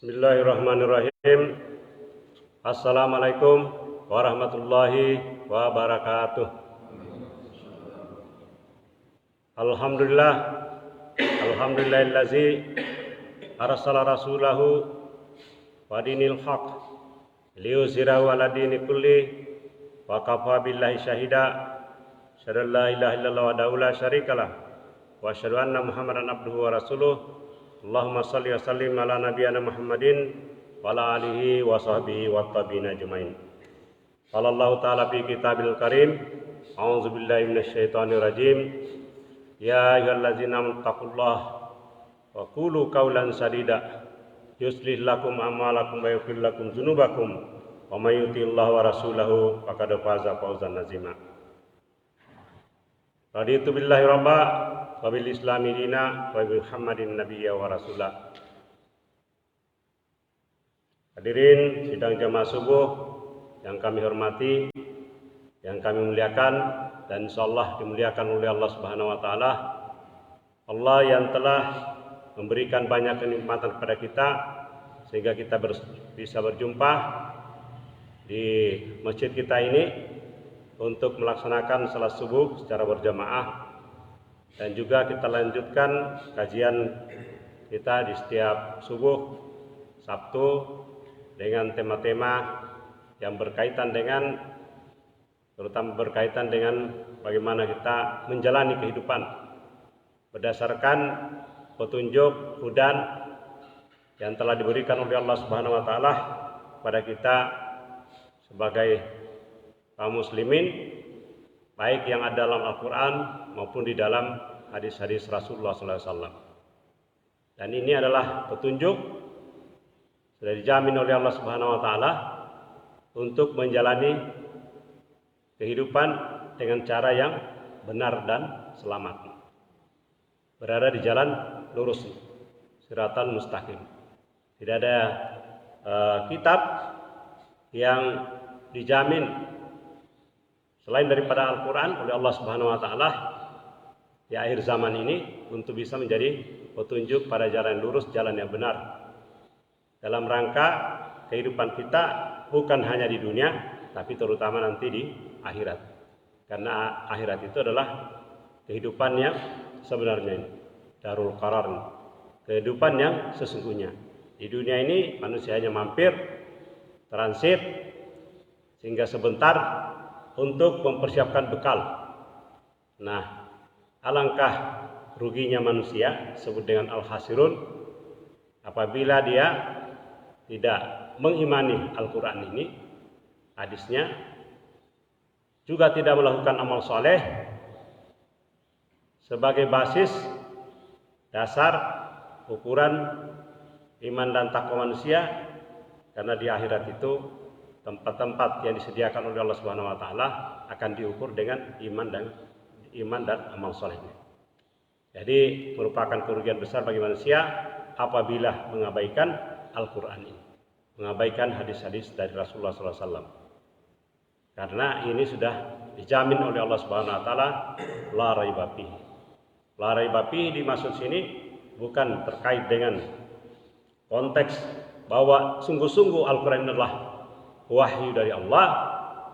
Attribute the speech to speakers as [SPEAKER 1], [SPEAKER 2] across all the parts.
[SPEAKER 1] Bismillahirrahmanirrahim. Assalamualaikum warahmatullahi wabarakatuh. Alhamdulillah, alhamdulillahillazi arsala rasulahu wa dinil haq liyuzhirahu ala dini kulli wa kafa billahi syahida. Asyhadu an la ilaha illallah wahdahu la syarikalah wa asyhadu anna Muhammadan abduhu wa rasuluh. Allahumma shalli wa sallim ala nabiyyina Muhammadin wa ala alihi wa sahbihi wa tabi'in ajmain. Qala Allah ta'ala fi kitabil karim, a'udzu billahi minasyaitonir rajim. Ya ayyuhallazina amanu taqullaha wa qulu qawlan sadida yuslih lakum a'malakum wa yaghfir lakum dzunubakum wa may yuti'illaha wa rasulahu faqad faza fawzan azima. Raditu billahi rabba wa bil islami dina wa bi Muhammadin nabiyya wa rasulah. Hadirin sidang jamaah subuh yang kami hormati, yang kami muliakan, dan insyaallah dimuliakan oleh Allah Subhanahu wa taala. Allah yang telah memberikan banyak kenikmatan kepada kita sehingga kita bisa berjumpa di masjid kita ini untuk melaksanakan salat subuh secara berjamaah, dan juga kita lanjutkan kajian kita di setiap subuh Sabtu dengan tema-tema yang berkaitan dengan, terutama berkaitan dengan bagaimana kita menjalani kehidupan berdasarkan petunjuk hudan yang telah diberikan oleh Allah Subhanahu wa taala kepada kita sebagai kaum muslimin, baik yang ada dalam Al-Quran maupun di dalam hadis-hadis Rasulullah SAW. Dan ini adalah petunjuk sudah dijamin oleh Allah Subhanahu wa taala untuk menjalani kehidupan dengan cara yang benar dan selamat, berada di jalan lurus, siratan mustaqim. Tidak ada kitab yang dijamin selain daripada Al-Quran oleh Allah Subhanahu wa taala di akhir zaman ini untuk bisa menjadi petunjuk pada jalan lurus, jalan yang benar dalam rangka kehidupan kita, bukan hanya di dunia tapi terutama nanti di akhirat. Karena akhirat itu adalah kehidupan yang sebenarnya ini, darul qarar, kehidupan yang sesungguhnya. Di dunia ini manusia hanya mampir, transit, sehingga sebentar untuk mempersiapkan bekal. Nah, alangkah ruginya manusia, disebut dengan al-khasirun, apabila dia tidak mengimani Al-Quran ini, hadisnya, juga tidak melakukan amal soleh sebagai basis dasar ukuran iman dan takwa manusia. Karena di akhirat itu tempat-tempat yang disediakan oleh Allah Subhanahu wa taala akan diukur dengan iman dan amal solehnya. Jadi merupakan kerugian besar bagi manusia apabila mengabaikan Al-Quran ini, mengabaikan hadis-hadis dari Rasulullah SAW. Karena ini sudah dijamin oleh Allah Subhanahu wa taala, la raiba fihi. La raiba fihi dimaksud sini bukan terkait dengan konteks bahwa sungguh-sungguh Al-Quran adalah wahyu dari Allah,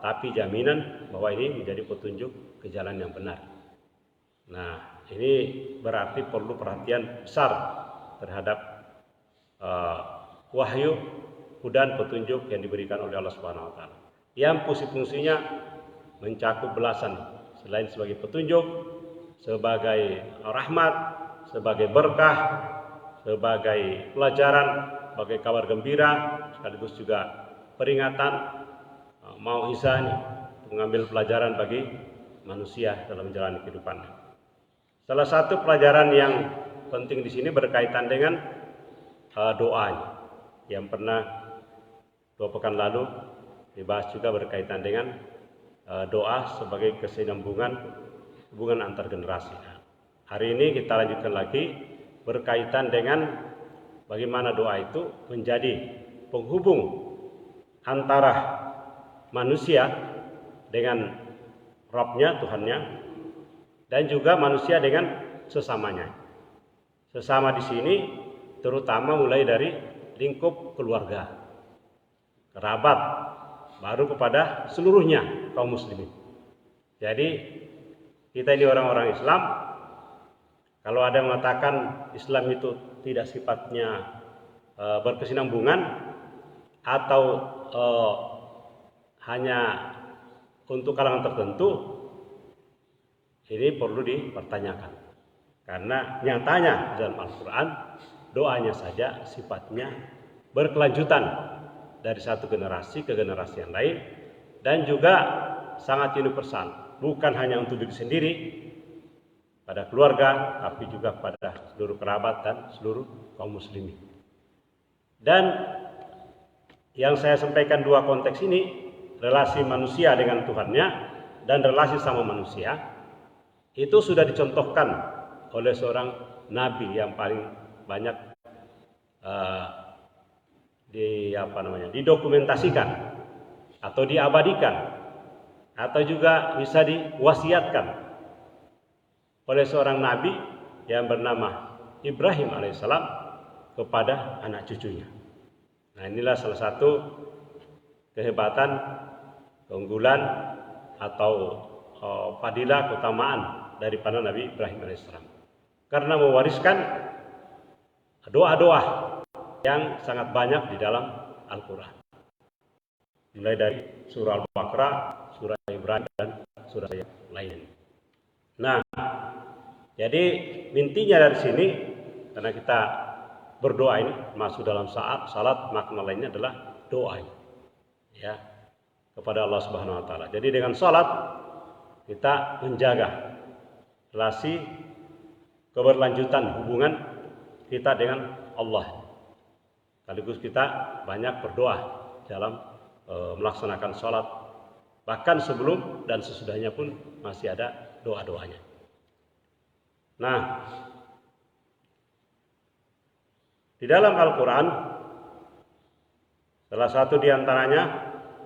[SPEAKER 1] tapi jaminan bahwa ini menjadi petunjuk ke jalan yang benar. Nah, ini berarti perlu perhatian besar terhadap wahyu dan petunjuk yang diberikan oleh Allah Subhanahu wa taala, yang fungsinya mencakup belasan, selain sebagai petunjuk, sebagai rahmat, sebagai berkah, sebagai pelajaran, sebagai kabar gembira, sekaligus juga peringatan, mau'izah, mengambil pelajaran bagi manusia dalam menjalani kehidupan. Salah satu pelajaran yang penting di sini berkaitan dengan doanya, yang pernah 2 pekan lalu dibahas juga berkaitan dengan doa sebagai kesinambungan hubungan antar generasi. Hari ini kita lanjutkan lagi berkaitan dengan bagaimana doa itu menjadi penghubung antara manusia dengan Rabbnya, Tuhannya, dan juga manusia dengan sesamanya. Sesama di sini terutama mulai dari lingkup keluarga, kerabat, baru kepada seluruhnya kaum muslimin. Jadi kita ini orang-orang Islam, kalau ada yang mengatakan Islam itu tidak sifatnya berkesinambungan atau hanya untuk kalangan tertentu, ini perlu dipertanyakan. Karena nyatanya dalam Al-Quran, doanya saja sifatnya berkelanjutan dari satu generasi ke generasi yang lain, dan juga sangat universal, bukan hanya untuk diri sendiri, pada keluarga, tapi juga pada seluruh kerabat dan seluruh kaum muslimin. Dan yang saya sampaikan dua konteks ini, relasi manusia dengan Tuhannya dan relasi sama manusia, itu sudah dicontohkan oleh seorang nabi yang paling banyak didokumentasikan atau diabadikan atau juga bisa diwasiatkan oleh seorang nabi yang bernama Ibrahim alaihissalam kepada anak cucunya. Nah, inilah salah satu kehebatan, keunggulan atau fadilah, keutamaan daripada Nabi Ibrahim alaihissalam, karena mewariskan doa-doa yang sangat banyak di dalam Al-Quran, mulai dari surah Al-Baqarah, surah Ibrahim, dan surah yang lain. Nah, jadi intinya dari sini, karena kita berdoa ini masuk dalam salat, makna lainnya adalah doa, ya, kepada Allah Subhanahu Wa Taala. Jadi dengan salat kita menjaga relasi keberlanjutan hubungan kita dengan Allah. Sekaligus kita banyak berdoa dalam melaksanakan sholat, bahkan sebelum dan sesudahnya pun masih ada doa-doanya. Nah, di dalam Al-Quran, salah satu diantaranya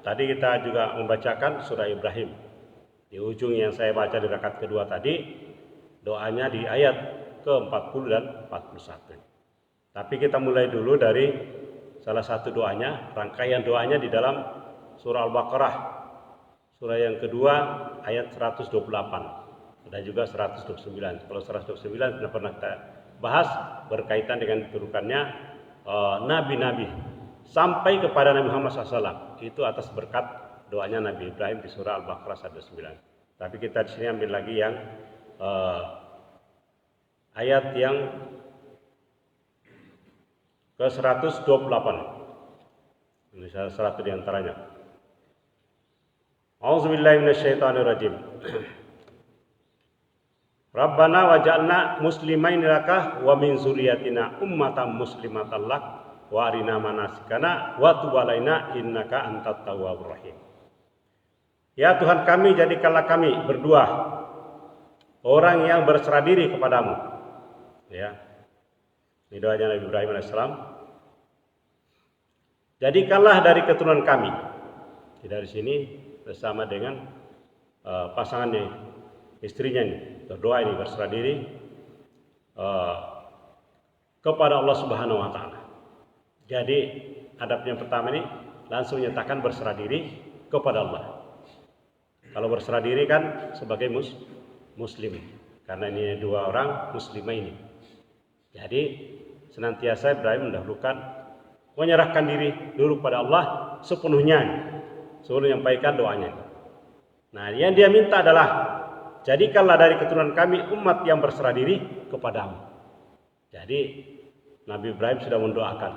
[SPEAKER 1] tadi kita juga membacakan surah Ibrahim. Di ujung yang saya baca di rakaat kedua tadi, doanya di ayat ke-40 dan 41. Tapi kita mulai dulu dari salah satu doanya, rangkaian doanya di dalam surah Al-Baqarah, surah yang kedua ayat 128 dan juga 129. Kalau 129 sudah pernah kita bahas berkaitan dengan diturukannya nabi-nabi sampai kepada Nabi Muhammad SAW. Itu atas berkat doanya Nabi Ibrahim di surah Al-Baqarah 129. Tapi kita di sini ambil lagi yang ayat yang ke-128. Ini salah satu di antaranya. A'udzubillahi minasyaitonirrajim. Rabbana waj'alna muslimain laka wa min dzurriyyatina ummatan muslimatan lak wa arina manasikana wa tub alaina innaka antat tawwabur rahim. Ya Tuhan kami, jadikanlah kami berdua orang yang berserah diri kepadamu. Ya. Ini doanya Nabi Ibrahim alaihissalam. Jadikanlah dari keturunan kami. Dari sini bersama dengan pasangannya, istrinya ini berdoa ini berserah diri kepada Allah Subhanahu Wa Taala. Jadi adab yang pertama ini langsung menyatakan berserah diri kepada Allah. Kalau berserah diri kan sebagai muslim, karena ini dua orang muslimah ini. Jadi senantiasa Ibrahim mendahulukan menyerahkan diri dulu pada Allah sepenuhnya sebelum menyampaikan doanya. Nah, yang dia minta adalah jadikanlah dari keturunan kami umat yang berserah diri kepadamu. Jadi Nabi Ibrahim sudah mendoakan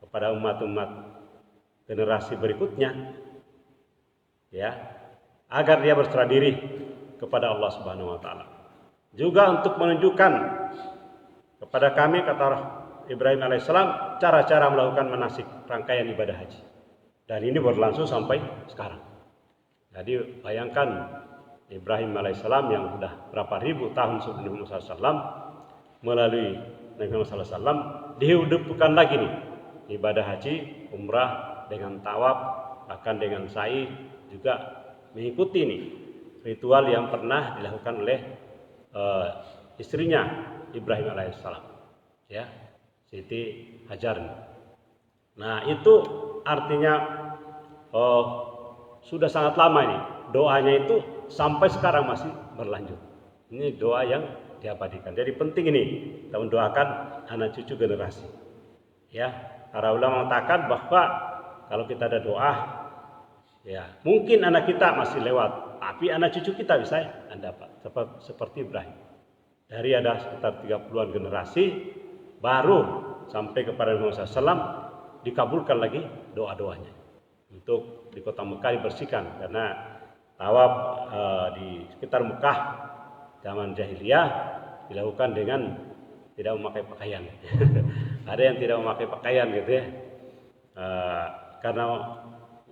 [SPEAKER 1] kepada umat-umat generasi berikutnya, ya, agar dia berserah diri kepada Allah Subhanahu Wa Taala. Juga untuk menunjukkan kepada kami, kata Ibrahim alaihissalam, cara-cara melakukan manasik, rangkaian ibadah haji. Dan ini berlangsung sampai sekarang. Jadi bayangkan Ibrahim alaihissalam yang sudah berapa ribu tahun sebelum Nabi Muhammad SAW melalui Nabi Muhammad SAW dihidupkan lagi nih ibadah haji, umrah dengan tawaf, bahkan dengan sa'i, juga mengikuti nih ritual yang pernah dilakukan oleh istrinya Ibrahim alaihissalam, ya, Siti Hajar. Nah, itu artinya sudah sangat lama ini. Doanya itu sampai sekarang masih berlanjut. Ini doa yang diabadikan. Jadi penting ini kita mendoakan anak cucu generasi. Ya, para ulama mengatakan bahwa kalau kita ada doa, ya mungkin anak kita masih lewat, tapi anak cucu kita bisa dapat seperti Ibrahim. Dari ada sekitar 30-an generasi, baru sampai kepada Muhammad SAW dikabulkan lagi doa-doanya untuk di kota Mekah dibersihkan, karena tawaf di sekitar Mekah zaman jahiliyah dilakukan dengan tidak memakai pakaian. Ada yang tidak memakai pakaian gitu ya, karena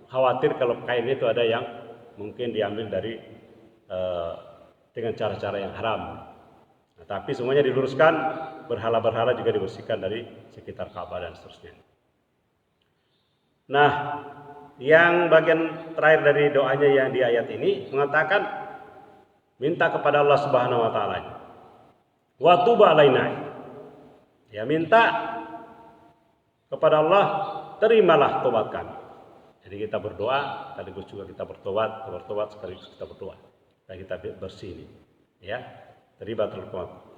[SPEAKER 1] khawatir kalau pakaian itu ada yang mungkin diambil dari dengan cara-cara yang haram. Nah, tapi semuanya diluruskan, berhala-berhala juga dibersihkan dari sekitar Ka'bah dan seterusnya. Nah, yang bagian terakhir dari doanya yang di ayat ini mengatakan minta kepada Allah Subhanahu wa taala. Wa tub alaina. Ya, minta kepada Allah, terimalah tobat kami. Jadi kita berdoa, sekaligus juga kita bertobat sekaligus kita berdoa. Dan kita bersih ini. Ya, terima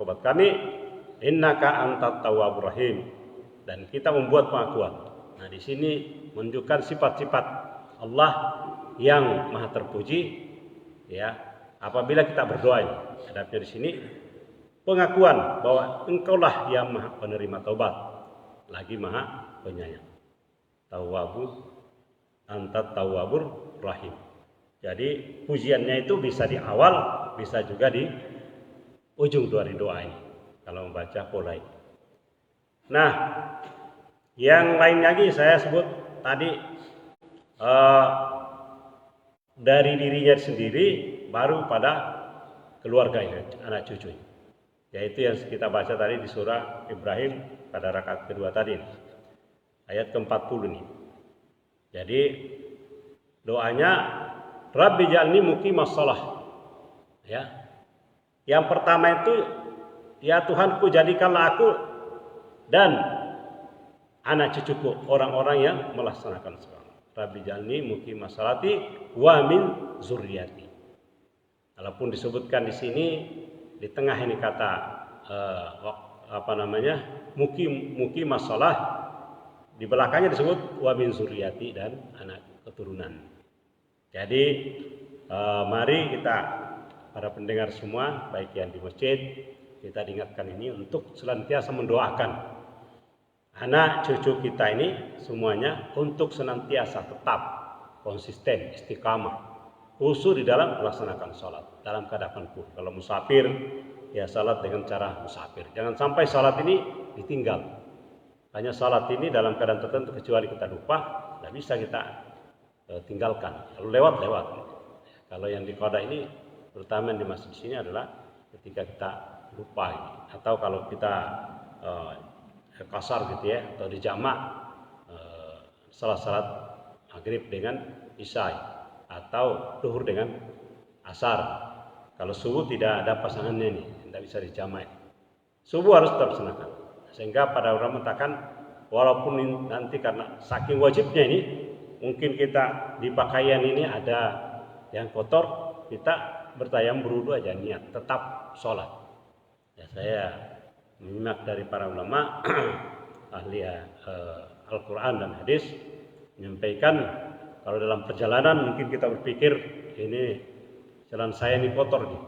[SPEAKER 1] tobat kami, innaka antat tawwabur rahim. Dan kita membuat pengakuan. Nah, di sini menunjukkan sifat-sifat Allah yang maha terpuji. Ya, apabila kita berdoa ini, hadapnya di sini pengakuan bahwa engkaulah yang maha penerima taubat, lagi maha penyayang. Tawwabu antat tawwabur rahim. Jadi pujiannya itu bisa di awal, bisa juga di ujung dari doa ini kalau membaca pola ini. Nah, yang lain lagi saya sebut tadi dari dirinya sendiri, baru pada keluarga ini, anak cucu. Yaitu yang kita baca tadi di surah Ibrahim pada rakaat kedua tadi, ayat ke-40 ini. Jadi doanya Rabbi ja'alni muqimas shalah. Ya. Yang pertama itu, ya Tuhanku, jadikanlah aku dan anak cucuku orang-orang yang melaksanakan salat. Rabbi ja'alni muqimas shalati wa min zurriyati. Walaupun disebutkan di sini di tengah ini kata muqimas shalah, di belakangnya disebut wa min zurriyati, dan anak keturunan. Jadi mari kita para pendengar semua, baik yang di masjid, kita diingatkan ini untuk senantiasa mendoakan anak cucu kita ini semuanya untuk senantiasa tetap konsisten, istiqamah, khusus di dalam melaksanakan sholat dalam keadaan pun. Kalau musafir, ya sholat dengan cara musafir. Jangan sampai sholat ini ditinggal. Hanya sholat ini dalam keadaan tertentu, kecuali kita lupa, tidak bisa kita tinggalkan. Kalau lewat. Kalau yang di qada ini, terutama yang di masjid sini adalah ketika kita lupa ini. Atau kalau kita kasar gitu ya, atau di jamak salat maghrib dengan isya, atau duhur dengan asar. Kalau subuh tidak ada pasangannya ini, tidak bisa dijamak. Subuh harus terlaksanakan. Sehingga pada orang mengatakan, walaupun nanti karena saking wajibnya ini, mungkin kita di pakaian ini ada yang kotor, kita bertayam berwudu aja, niat tetap sholat. Ya, saya menyimak dari para ulama ahli Al-Quran dan hadis menyampaikan, kalau dalam perjalanan mungkin kita berpikir ini jalan saya ini kotor nih,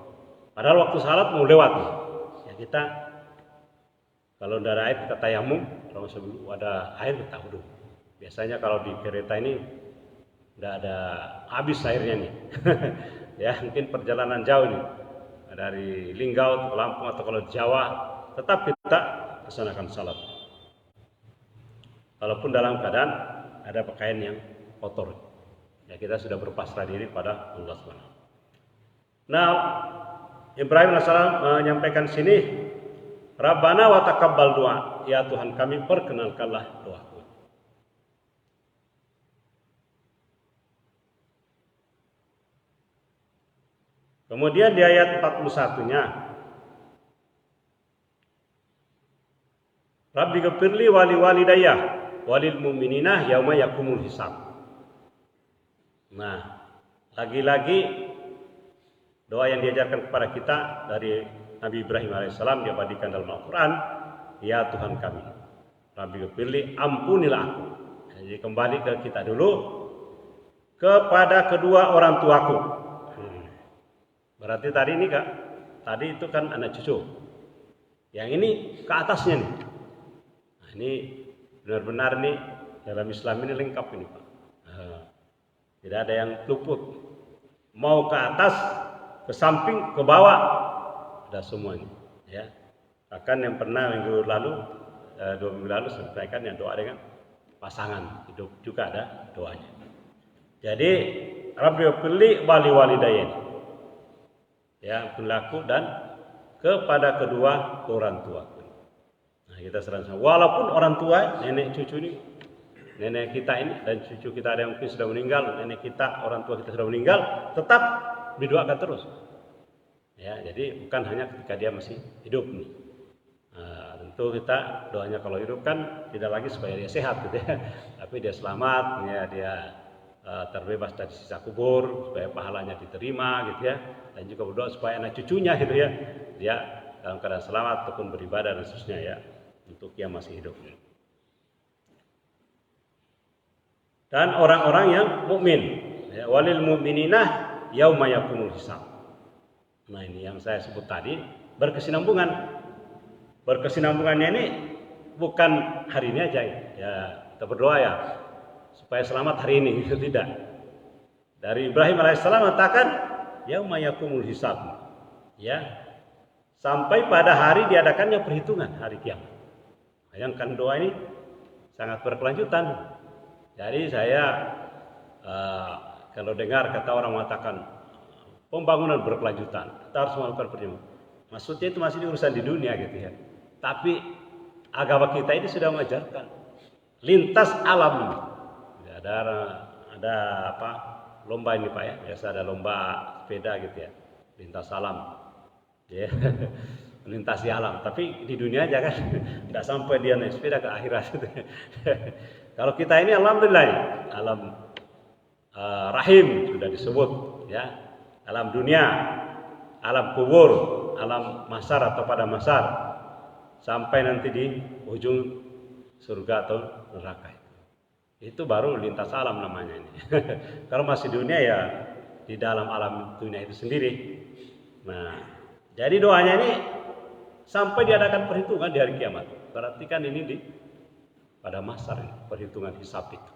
[SPEAKER 1] padahal waktu salat mau lewat nih. Ya, kita kalau tidak ada air kita tayamum, kalau ada air kita wudu. Biasanya kalau di kereta ini tidak ada habis airnya nih. Ya, mungkin perjalanan jauh nih dari Linggau ke Lampung, atau kalau Jawa, tetap kita laksanakan salat. Walaupun dalam keadaan ada pakaian yang kotor, ya kita sudah berpasrah diri pada Allah SWT. Nah, Ibrahim AS menyampaikan sini, Rabbana wa taqabbal doa, ya Tuhan kami perkenankanlah doaku. Kemudian di ayat 41-nya, Rabbi ghfirli wali walidayya walil mu'minina yauma yakumul hisab. Nah, lagi-lagi doa yang diajarkan kepada kita dari Nabi Ibrahim alaihissalam diabadikan dalam Al-Quran, ya Tuhan kami, Rabbi ghfirli, ampunilah aku. Jadi kembali ke kita dulu, kepada kedua orang tuaku. Berarti tadi ini Kak, tadi itu kan anak cucu. Yang ini ke atasnya nih. Nah, ini benar-benar nih dalam Islam ini lengkap ini Pak. Tidak ada yang luput. Mau ke atas, ke samping, ke bawah, ada semuanya. Ya. Bahkan yang pernah minggu lalu, 2 minggu lalu sampaikan yang doa dengan pasangan hidup juga ada doanya. Jadi Rabbi ghfirli wali walidayya. Ya, berlaku dan kepada kedua orang tua. Nah, kita serahkan. Walaupun orang tua, nenek cucu ini, nenek kita ini dan cucu kita ada yang mungkin sudah meninggal, nenek kita, orang tua kita sudah meninggal, tetap didoakan terus. Ya, jadi bukan hanya ketika dia masih hidup nih. Nah, tentu kita doanya kalau hidup kan tidak lagi supaya dia sehat gitu ya, tapi dia selamat, ya dia terbebas dari siksa kubur, supaya pahalanya diterima gitu ya, dan juga berdoa supaya anak cucunya gitu ya, dia dalam keadaan selamat ataupun beribadah dan seterusnya ya, untuk yang masih hidup. Dan orang-orang yang mukmin, ya, walil mu'minina yauma yakumul hisab. Nah, ini yang saya sebut tadi berkesinambungan. Berkesinambungannya ini bukan hari ini aja ya, kita berdoa ya supaya selamat hari ini, itu tidak. Dari Ibrahim alaihissalam mengatakan yauma yakumul hisab, ya, sampai pada hari diadakannya perhitungan hari kiamat. Bayangkan doa ini sangat berkelanjutan. Jadi saya kalau dengar kata orang mengatakan pembangunan berkelanjutan, kita harus melakukan perjuangan. Maksudnya itu masih urusan di dunia gitu ya. Tapi agama kita ini sudah mengajarkan lintas alam. Ada apa lomba ini Pak ya, biasa ada lomba sepeda gitu ya, lintas alam, ya, melintasi alam. Tapi di dunia aja kan, tidak sampai dia naik sepeda ke akhirat. Kalau kita ini alhamdulillah, alam rahim sudah disebut, ya, alam dunia, alam kubur, alam mahsyar atau pada mahsyar, sampai nanti di ujung surga atau neraka. Itu baru lintas alam namanya ini. Kalau masih dunia ya di dalam alam dunia itu sendiri. Nah, jadi doanya ini sampai diadakan perhitungan di hari kiamat. Berarti kan ini pada mahsyar ini, perhitungan hisab itu.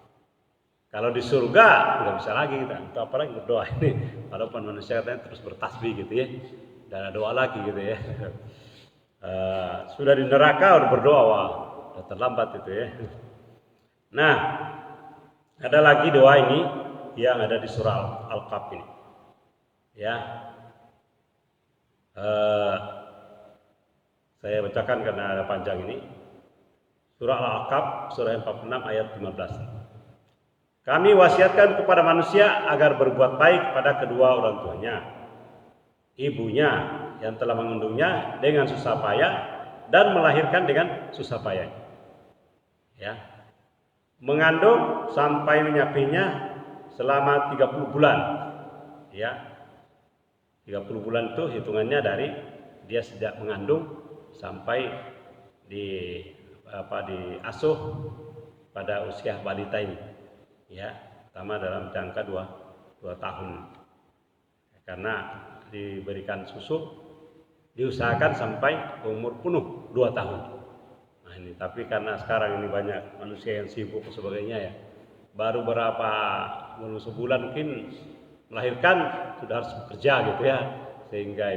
[SPEAKER 1] Kalau di surga nggak bisa lagi kita, itu apalagi berdoa ini. Walaupun manusia katanya terus bertasbih gitu ya, dan doa lagi gitu ya. Sudah di neraka udah berdoa, wah, udah terlambat itu ya. Nah, ada lagi doa ini yang ada di surah Al-Kahf ini. Ya, saya bacakan karena ada panjang ini. Surah Al-Kahf, surah 46 ayat 15. Kami wasiatkan kepada manusia agar berbuat baik pada kedua orang tuanya, ibunya yang telah mengandungnya dengan susah payah dan melahirkan dengan susah payah. Ya. Mengandung sampai menyapihnya selama 30 bulan. Ya. 30 bulan itu hitungannya dari dia sejak mengandung sampai diasuh pada usia balita ini. Ya, pertama dalam jangka 2 tahun. Karena diberikan susu diusahakan sampai umur penuh 2 tahun. Nah ini, tapi karena sekarang ini banyak manusia yang sibuk dan sebagainya ya, baru berapa sebulan mungkin melahirkan sudah harus bekerja gitu ya, sehingga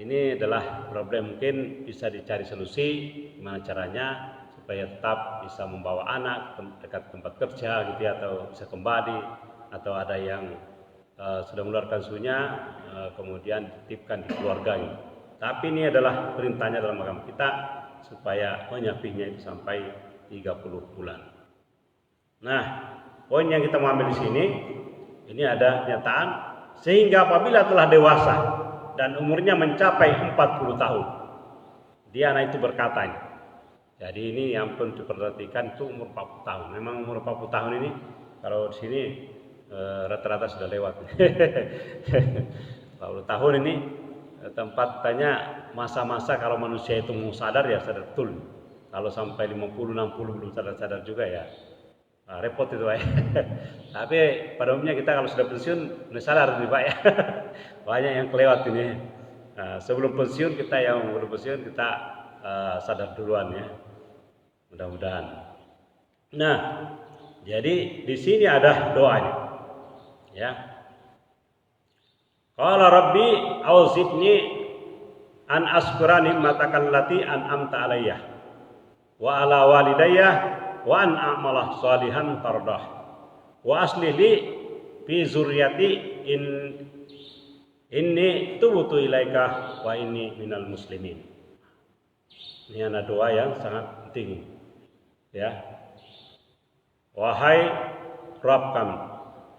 [SPEAKER 1] ini adalah problem. Mungkin bisa dicari solusi gimana caranya supaya tetap bisa membawa anak dekat tempat kerja gitu ya, atau bisa kembali, atau ada yang sudah mengeluarkan susunya kemudian dititipkan di keluarga ini. Tapi ini adalah perintahnya dalam agama kita supaya menyapihnya itu sampai 30 bulan. Nah, poin yang kita mau ambil di sini, ini ada pernyataan sehingga apabila telah dewasa dan umurnya mencapai 40 tahun, dia anak itu berkata, Jadi ini yang perlu diperhatikan itu umur 40 tahun. Memang umur 40 tahun ini kalau di sini rata-rata sudah lewat. 40 tahun ini tempat tanya masa-masa kalau manusia itu mau sadar ya sadar betul. Kalau sampai 50 60 belum sadar-sadar juga ya repot itu Pak ya. Tapi pada umumnya kita kalau sudah pensiun udah sadar nih Pak ya. Banyak yang kelewat ini. Sebelum pensiun kita yang belum pensiun kita sadar duluan ya. Mudah-mudahan. Nah, jadi di sini ada doanya. Ya. Qala Rabbi ausidni an askura ni'matakal lati an'amta alayya wa ala walidayya wa an a'mala salihan tardah wa aslih li fi zurriyati inni tubtu ilaika wa inni minal muslimin. Ini ada doa yang sangat penting. Ya. Wahai Rabb kami,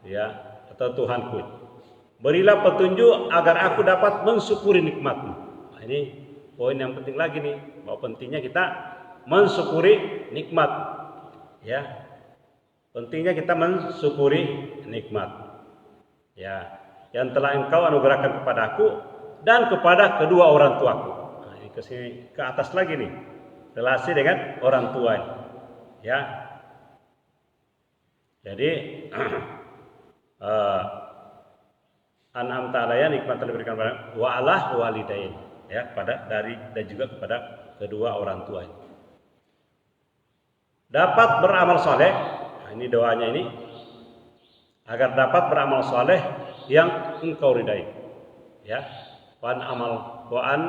[SPEAKER 1] ya, atau Tuhanku, berilah petunjuk agar aku dapat mensyukuri nikmat-Mu. Nah, ini poin yang penting lagi nih, bahwa pentingnya kita mensyukuri nikmat. Ya. Pentingnya kita mensyukuri nikmat. Ya, yang telah Engkau anugerahkan kepadaku dan kepada kedua orang tuaku. Nah, ini ke sini ke atas lagi nih. Relasi dengan orang tua. Ya. Jadi an'amta alayya nikmat telah diberikan kepada wa ala walidain ya pada dari dan juga kepada kedua orang tua. Dapat beramal saleh. Nah, ini doanya ini agar dapat beramal saleh yang Engkau ridai. Ya. Wa an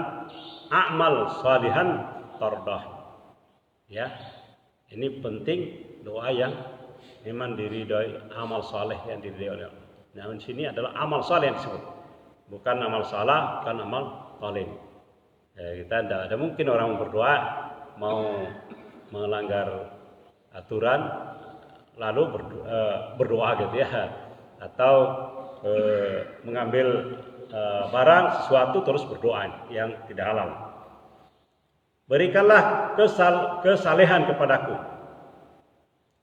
[SPEAKER 1] a'mal salihan tardah. Ya. Ini penting doa yang memang diridhoi, amal saleh yang diridhoi oleh Allah. Nah, di sini adalah amal saleh yang disebut. Bukan amal salah, bukan amal zalim. Ya, kita tidak ada mungkin orang berdoa mau melanggar aturan lalu berdoa gitu ya. Atau mengambil barang sesuatu terus berdoa yang tidak halal. Berikanlah kesalehan kepadaku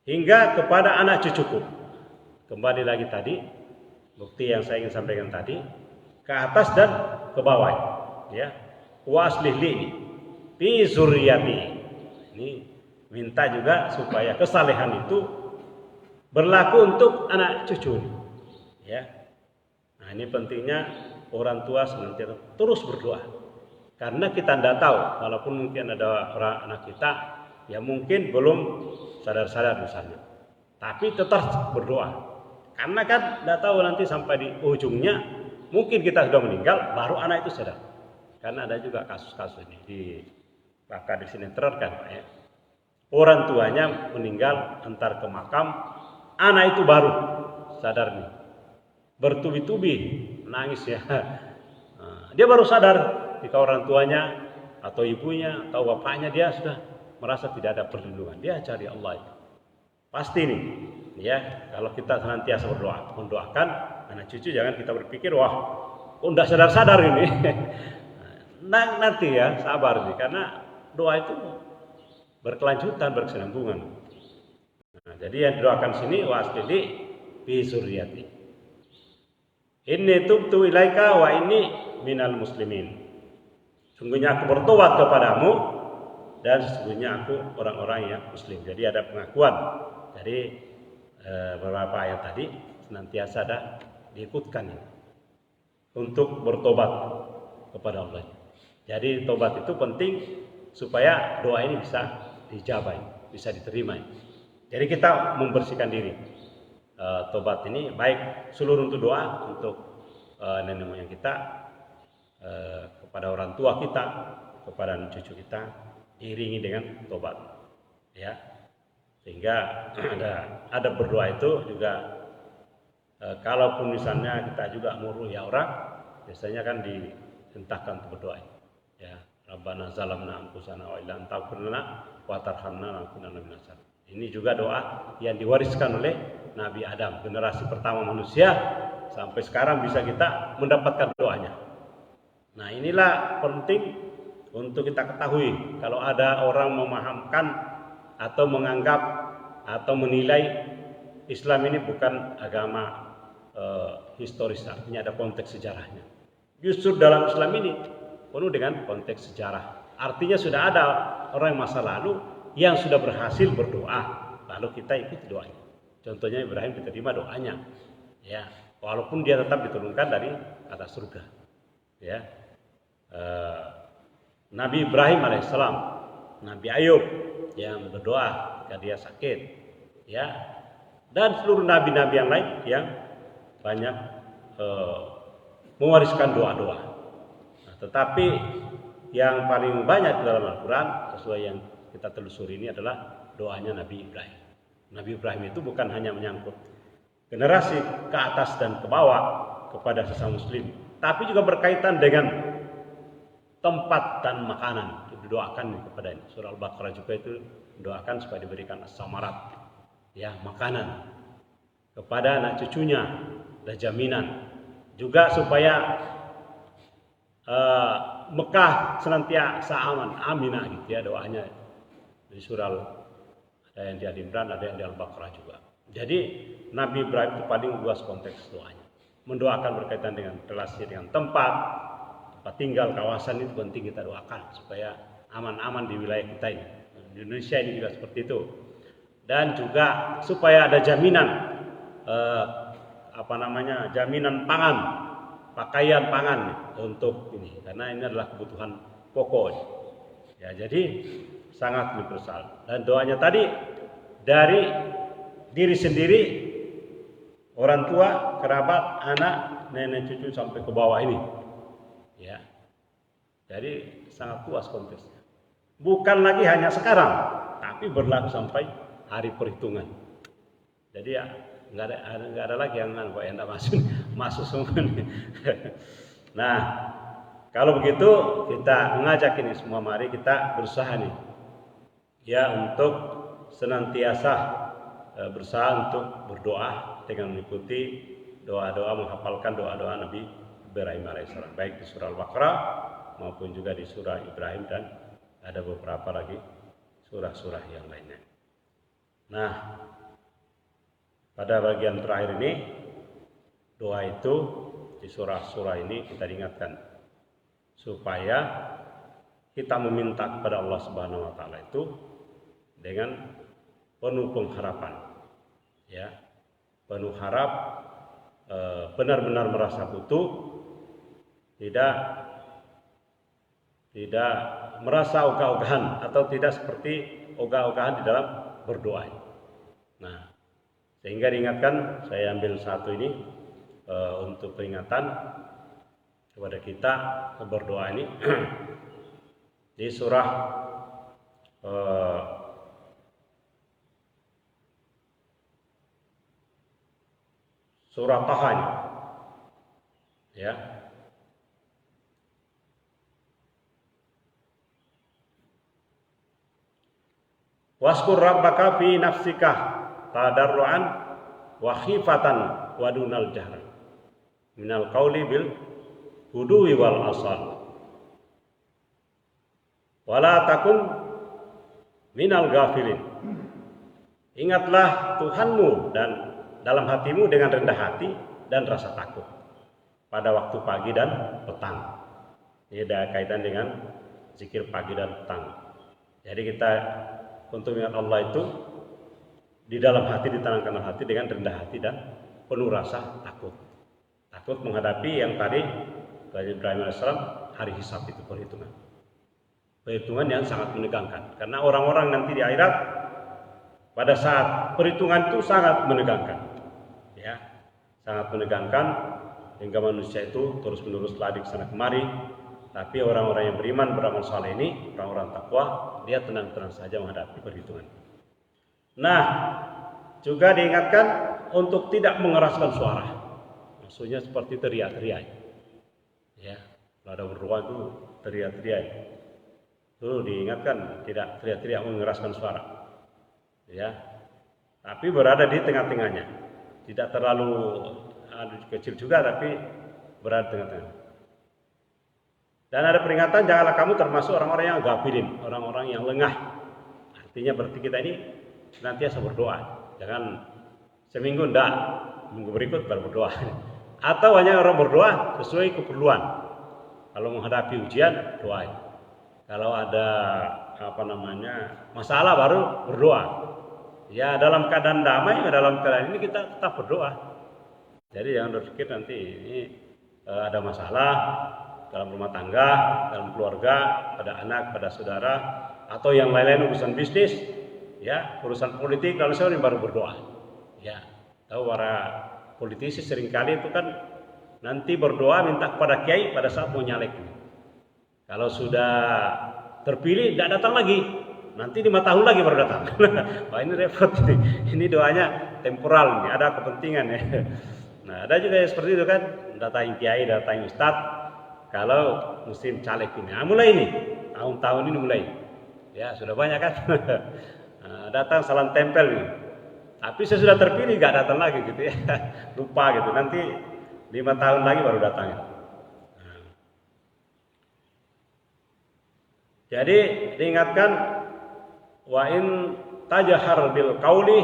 [SPEAKER 1] hingga kepada anak cucuku. Kembali lagi tadi, bukti yang saya ingin sampaikan tadi, ke atas dan ke bawah. Ya. Wa aslih li fi zurriyati. Ini minta juga supaya kesalehan itu berlaku untuk anak cucu. Ya. Nah, ini pentingnya orang tua senantiasa terus berdoa. Karena kita tidak tahu, walaupun mungkin ada orang anak kita yang mungkin belum sadar-sadar misalnya, tapi tetap berdoa. Karena kan tidak tahu nanti sampai di ujungnya mungkin kita sudah meninggal, baru anak itu sadar. Karena ada juga kasus-kasus ini di bahkan di sinetron kan, ya. Orang tuanya meninggal antar ke makam, anak itu baru sadar nih, bertubi-tubi nangis ya. Nah, dia baru sadar jika orang tuanya atau ibunya atau bapaknya dia sudah merasa tidak ada perlindungan, dia cari Allah itu. Pasti nih, ya kalau kita senantiasa berdoa, mendoakan anak cucu, jangan kita berpikir wah, udah sadar-sadar ini. Nah, nanti ya sabar nih, karena doa itu berkelanjutan, berkesinambungan. Nah, jadi yang didoakan sini wasdili fi zurriyati. Inni tubtu ilaika wa inni minal muslimin. Sungguhnya aku bertobat kepadamu dan sesungguhnya aku orang-orang yang muslim. Jadi ada pengakuan. Jadi beberapa ayat tadi senantiasa ada diikutkan ya, untuk bertobat kepada Allah. Jadi tobat itu penting supaya doa ini bisa dijabah, bisa diterima. Jadi kita membersihkan diri. Tobat ini baik seluruh untuk doa untuk nenek moyang kita, kepada orang tua kita, kepada cucu kita, iringi dengan tobat, ya. Sehingga ada berdoa itu juga, kalaupun misalnya kita juga muruya orang, biasanya kan dihentakkan untuk berdoa, ya. Rabbana zalamna anfusana wa illam taghfir lana wa tarhamna lanakunanna minaz zalimin. Ini juga doa yang diwariskan oleh Nabi Adam, generasi pertama manusia, sampai sekarang bisa kita mendapatkan doanya. Nah, inilah penting untuk kita ketahui kalau ada orang memahamkan atau menganggap atau menilai Islam ini bukan agama historis, artinya ada konteks sejarahnya. Justru dalam Islam ini penuh dengan konteks sejarah. Artinya sudah ada orang masa lalu yang sudah berhasil berdoa, lalu kita ikuti doanya. Contohnya Ibrahim diterima doanya, ya, walaupun dia tetap diturunkan dari atas surga, ya. Nabi Ibrahim alaihissalam, Nabi Ayub yang berdoa ketika dia sakit, ya, dan seluruh nabi-nabi yang lain yang banyak mewariskan doa-doa. Nah, tetapi yang paling banyak di dalam Al-Quran sesuai yang kita telusuri ini adalah doanya Nabi Ibrahim. Nabi Ibrahim itu bukan hanya menyangkut generasi ke atas dan ke bawah kepada sesama muslim, tapi juga berkaitan dengan tempat dan makanan. Didoakan kepadanya. Surah Al-Baqarah juga itu doakan supaya diberikan as-samarat, ya, makanan kepada anak cucunya, dan jaminan juga supaya Mekah senantiasa aman, aminah gitu ya doanya. Di surah ada yang di Ali Imran, ada yang di Al-Baqarah juga. Jadi Nabi Ibrahim itu paling luas konteks doanya. Mendoakan berkaitan dengan relasi dengan tempat tinggal, kawasan itu penting kita doakan supaya aman-aman di wilayah kita ini. Di Indonesia ini juga seperti itu. Dan juga supaya ada jaminan jaminan pangan, pakaian pangan untuk ini, karena ini adalah kebutuhan pokok. Ya, jadi sangat universal. Dan doanya tadi dari diri sendiri, orang tua, kerabat, anak, nenek cucu sampai ke bawah ini. Ya. Jadi sangat luas konteksnya. Bukan lagi hanya sekarang, tapi berlaku sampai hari perhitungan. Jadi ya nggak ada lagi yang tidak masuk semua nih. Nah, kalau begitu kita mengajak ini semua, mari kita berusaha nih, ya, untuk senantiasa berusaha untuk berdoa dengan mengikuti doa-doa, menghafalkan doa-doa Nabi Ibrahim alaihissalam, baik di surah Al-Baqarah maupun juga di surah Ibrahim dan ada beberapa lagi surah-surah yang lainnya. Nah, pada bagian terakhir ini doa itu di surah-surah ini kita diingatkan supaya kita meminta kepada Allah Subhanahu wa taala itu dengan penuh pengharapan, ya, penuh harap, benar-benar merasa butuh, tidak merasa ogah-ogahan atau tidak seperti ogah-ogahan di dalam berdoa. Nah, sehingga diingatkan, saya ambil satu ini untuk peringatan kepada kita berdoa ini di surah surah Taha, ya. Waskur rabbaka fi nafsika tadarruan wa khifatan wa dunal jahr minal qauli bil huduwi wal asal wala takun minal ghafilin. Ingatlah Tuhanmu dan dalam hatimu dengan rendah hati dan rasa takut pada waktu pagi dan petang. Ini ada kaitan dengan zikir pagi dan petang. Jadi kita untuk ingat Allah itu di dalam hati, ditanamkan hati dengan rendah hati dan penuh rasa takut. Takut menghadapi yang tadi Ibrahim AS hari hisab itu, perhitungan. Perhitungan yang sangat menegangkan. Karena orang-orang nanti di akhirat pada saat perhitungan itu sangat menegangkan. Ya, sangat menegangkan hingga manusia itu terus-menerus lari ke sana kemari. Tapi orang-orang yang beriman, beramal saleh ini, orang-orang takwa, dia tenang-tenang saja menghadapi perhitungan. Nah, juga diingatkan untuk tidak mengeraskan suara. Maksudnya seperti teriak-teriak. Ya, kalau ada berdoa itu teriak-teriak. Itu diingatkan tidak teriak-teriak mengeraskan suara. Ya, tapi berada di tengah-tengahnya. Tidak terlalu kecil juga, tapi berada di tengah-tengah. Dan ada peringatan, janganlah kamu termasuk orang-orang yang gafilin, orang-orang yang lengah. Artinya berarti kita ini senantiasa berdoa. Jangan seminggu enggak, minggu berikut baru berdoa. Atau hanya orang berdoa sesuai keperluan. Kalau menghadapi ujian, doain. Kalau ada masalah baru berdoa. Ya dalam keadaan damai, dalam keadaan ini kita tetap berdoa. Jadi jangan berpikir nanti ini ada masalah dalam rumah tangga, dalam keluarga, pada anak, pada saudara, atau yang lain-lain urusan bisnis, ya urusan politik, lalu saya baru berdoa. Ya, tahu para politisi seringkali itu kan nanti berdoa minta kepada kiai pada saat mau nyalek. Kalau sudah terpilih tidak datang lagi, nanti 5 tahun lagi baru datang. Wah ini repot ini doanya temporal, ini ada kepentingan ya. Nah ada juga yang seperti itu kan, datangi kiai, datangi ustadz. Kalau musim caleg ini, mulai ini tahun-tahun ini mulai, ya sudah banyak kan. Datang salam tempel nih. Tapi saya sudah terpilih nggak datang lagi gitu ya, lupa gitu. Nanti 5 tahun lagi baru datang. Jadi diingatkan, wa in tajahar bil qauli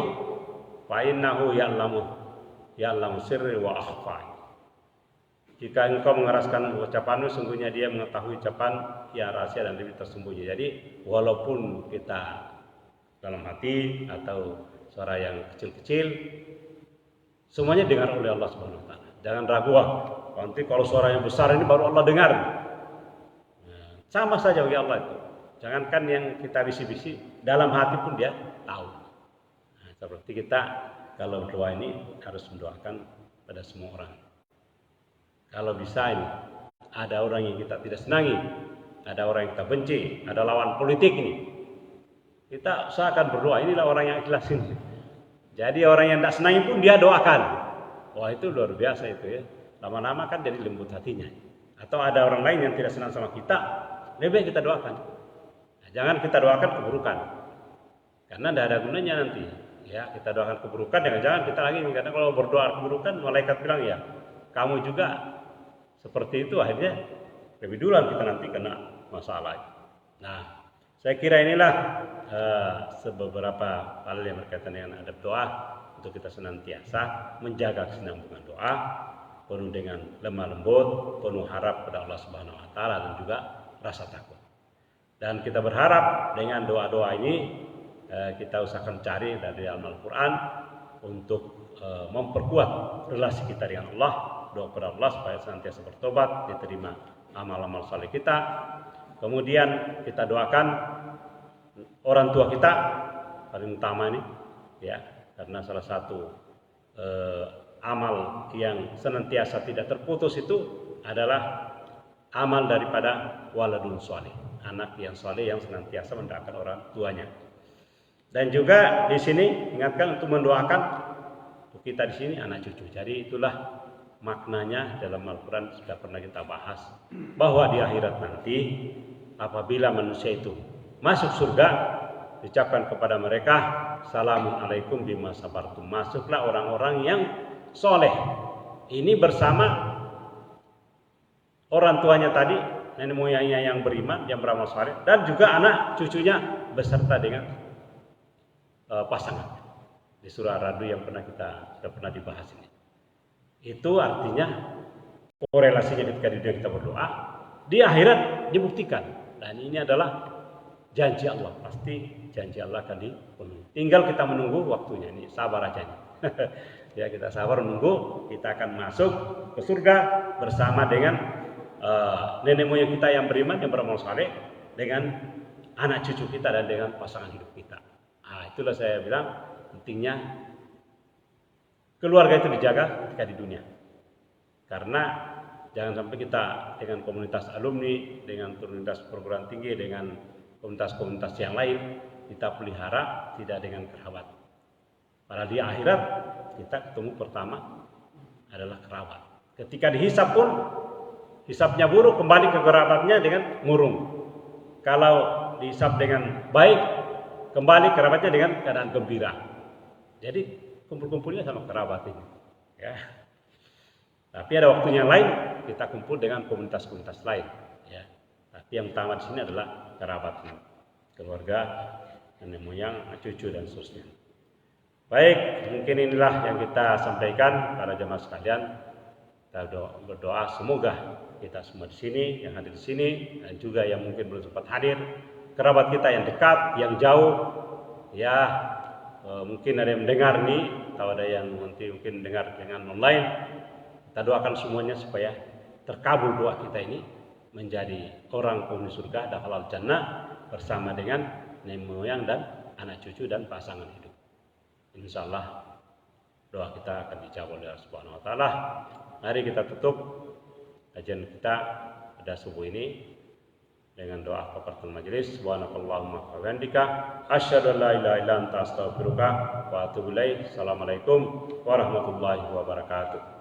[SPEAKER 1] fa innahu ya'lamu sirri wa akhfa. Jika engkau mengeraskan ucapanmu, sungguhnya dia mengetahui ucapan yang rahasia dan lebih tersembunyi. Jadi walaupun kita dalam hati atau suara yang kecil-kecil, semuanya dengar oleh Allah Subhanahu Wa Taala. Jangan ragu, nanti kalau suara yang besar ini baru Allah dengar. Nah, sama saja bagi Allah itu. Jangankan yang kita bisi-bisi, dalam hati pun dia tahu. Nah, seperti kita kalau berdoa ini harus mendoakan pada semua orang. Kalau bisa ini, ada orang yang kita tidak senangi, ada orang yang kita benci, ada lawan politik ini, kita usahakan berdoa. Inilah orang yang ikhlas ini. Jadi orang yang tidak senangi pun dia doakan. Wah itu luar biasa itu ya. Lama-lama kan jadi lembut hatinya. Atau ada orang lain yang tidak senang sama kita, lebih baik kita doakan. Nah, jangan kita doakan keburukan, karena tidak ada gunanya nanti. Ya kita doakan keburukan, jangan kita lagi. Karena kalau berdoa keburukan, malaikat bilang ya, kamu juga seperti itu, akhirnya lebih duluan kita nanti kena masalah. Nah, saya kira inilah beberapa hal yang berkaitan dengan adab doa, untuk kita senantiasa menjaga kesinambungan doa, penuh dengan lemah lembut, penuh harap pada Allah Subhanahu Wa Taala dan juga rasa takut. Dan kita berharap dengan doa-doa ini kita usahakan cari dari Al-Quran untuk memperkuat relasi kita dengan Allah. Doa kepada Allah supaya senantiasa bertobat, diterima amal-amal saleh kita. Kemudian kita doakan orang tua kita paling utama ini, ya, karena salah satu amal yang senantiasa tidak terputus itu adalah amal daripada waladun sholih, anak yang sholih yang senantiasa mendoakan orang tuanya. Dan juga di sini ingatkan untuk mendoakan untuk kita di sini anak cucu. Jadi itulah maknanya dalam Al-Quran sudah pernah kita bahas, bahwa di akhirat nanti apabila manusia itu masuk surga, diucapkan kepada mereka, Salamun alaikum bima sabartum. Masuklah orang-orang yang soleh. Ini bersama orang tuanya tadi, nenek moyangnya yang beriman, yang beramal saleh, dan juga anak cucunya beserta dengan pasangan. Di surah Ar-Ra'd yang sudah pernah dibahas ini. Itu artinya korelasinya ketika di dunia kita berdoa, di akhirat dibuktikan. Dan ini adalah janji Allah, pasti janji Allah akan dipenuhi. Tinggal kita menunggu waktunya, ini sabar aja nih. Ya kita sabar menunggu, kita akan masuk ke surga bersama dengan nenek moyang kita yang beriman, yang beramal saleh, dengan anak cucu kita dan dengan pasangan hidup kita. Nah, itulah saya bilang pentingnya keluarga itu dijaga ketika di dunia. Karena jangan sampai kita dengan komunitas alumni, dengan komunitas perguruan tinggi, dengan komunitas-komunitas yang lain, kita pelihara tidak dengan kerabat. Padahal di akhirat kita ketemu pertama adalah kerabat. Ketika dihisap pun, hisapnya buruk, kembali ke kerabatnya dengan murung. Kalau dihisap dengan baik, kembali kerabatnya dengan keadaan gembira. Jadi kumpul-kumpulnya sama kerabat ini, ya. Tapi ada waktunya lain kita kumpul dengan komunitas-komunitas lain, ya. yang utama di sini adalah kerabat, keluarga, nenek moyang, cucu dan seterusnya. Baik, mungkin inilah yang kita sampaikan para jemaah sekalian. Kita berdoa semoga kita semua di sini, yang hadir di sini, dan juga yang mungkin belum sempat hadir, kerabat kita yang dekat, yang jauh, ya mungkin ada yang mendengar nih, atau ada yang nanti mungkin mendengar dengan online. Kita doakan semuanya supaya terkabul doa kita ini, menjadi orang penghuni surga, dakhalal jannah bersama dengan nenek moyang dan anak cucu dan pasangan hidup. Insyaallah doa kita akan dijawab oleh Allah Subhanahu wa taala. Mari kita tutup kajian kita pada subuh ini dengan doa kafaratul majelis. Subhanakallahumma wa bihamdika asyhadu an la ilaha illa anta astaghfiruka wa atubu ilaik. Assalamualaikum warahmatullahi wabarakatuh.